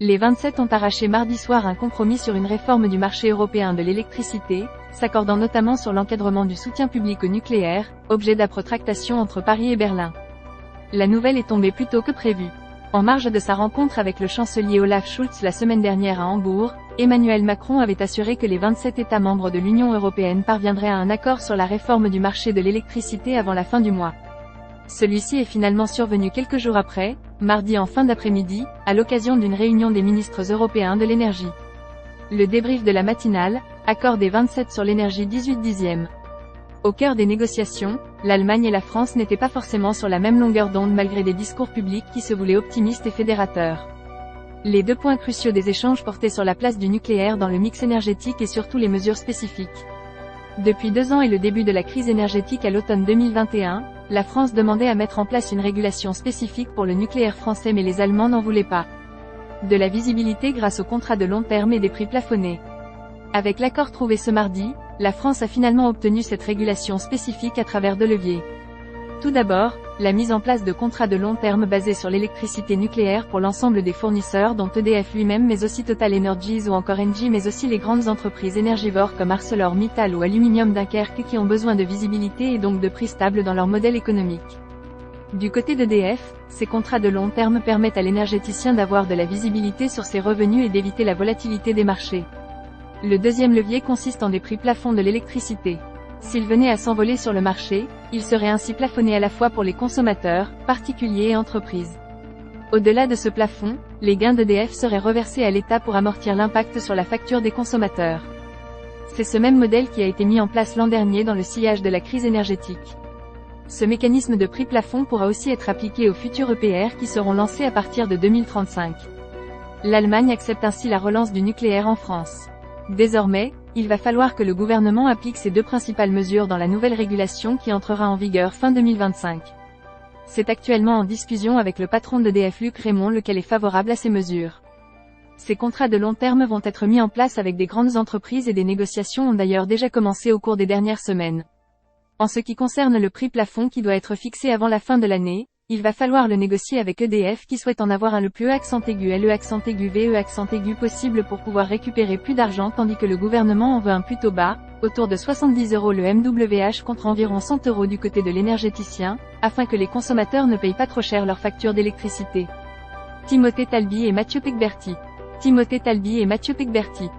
Les 27 ont arraché mardi soir un compromis sur une réforme du marché européen de l'électricité, s'accordant notamment sur l'encadrement du soutien public au nucléaire, objet d'âpres tractations entre Paris et Berlin. La nouvelle est tombée plus tôt que prévu. En marge de sa rencontre avec le chancelier Olaf Scholz la semaine dernière à Hambourg, Emmanuel Macron avait assuré que les 27 États membres de l'Union européenne parviendraient à un accord sur la réforme du marché de l'électricité avant la fin du mois. Celui-ci est finalement survenu quelques jours après, mardi en fin d'après-midi, à l'occasion d'une réunion des ministres européens de l'énergie. Le débrief de la matinale, accord des 27 sur l'énergie 18/10. Au cœur des négociations, l'Allemagne et la France n'étaient pas forcément sur la même longueur d'onde malgré des discours publics qui se voulaient optimistes et fédérateurs. Les deux points cruciaux des échanges portaient sur la place du nucléaire dans le mix énergétique et surtout les mesures spécifiques. Depuis 2 ans et le début de la crise énergétique à l'automne 2021, la France demandait à mettre en place une régulation spécifique pour le nucléaire français mais les Allemands n'en voulaient pas. De la visibilité grâce aux contrats de long terme et des prix plafonnés. Avec l'accord trouvé ce mardi, la France a finalement obtenu cette régulation spécifique à travers 2 leviers. Tout d'abord, la mise en place de contrats de long terme basés sur l'électricité nucléaire pour l'ensemble des fournisseurs dont EDF lui-même mais aussi Total Energies ou encore Engie mais aussi les grandes entreprises énergivores comme ArcelorMittal ou Aluminium Dunkerque qui ont besoin de visibilité et donc de prix stables dans leur modèle économique. Du côté d'EDF, ces contrats de long terme permettent à l'énergéticien d'avoir de la visibilité sur ses revenus et d'éviter la volatilité des marchés. Le deuxième levier consiste en des prix plafonds de l'électricité. S'il venait à s'envoler sur le marché, il serait ainsi plafonné à la fois pour les consommateurs, particuliers et entreprises. Au-delà de ce plafond, les gains d'EDF seraient reversés à l'État pour amortir l'impact sur la facture des consommateurs. C'est ce même modèle qui a été mis en place l'an dernier dans le sillage de la crise énergétique. Ce mécanisme de prix plafond pourra aussi être appliqué aux futurs EPR qui seront lancés à partir de 2035. L'Allemagne accepte ainsi la relance du nucléaire en France. Désormais, il va falloir que le gouvernement applique ces 2 principales mesures dans la nouvelle régulation qui entrera en vigueur fin 2025. C'est actuellement en discussion avec le patron d'EDF Luc Rémont lequel est favorable à ces mesures. Ces contrats de long terme vont être mis en place avec des grandes entreprises et des négociations ont d'ailleurs déjà commencé au cours des dernières semaines. En ce qui concerne le prix plafond qui doit être fixé avant la fin de l'année, il va falloir le négocier avec EDF qui souhaite en avoir un le plus accent aigu LE accent aigu VE accent aigu possible pour pouvoir récupérer plus d'argent tandis que le gouvernement en veut un plutôt bas, autour de 70 € le MWh contre environ 100 € du côté de l'énergéticien, afin que les consommateurs ne payent pas trop cher leur facture d'électricité. Timothée Talby et Mathieu Pecberti. Timothée Talby et Mathieu Pecberti.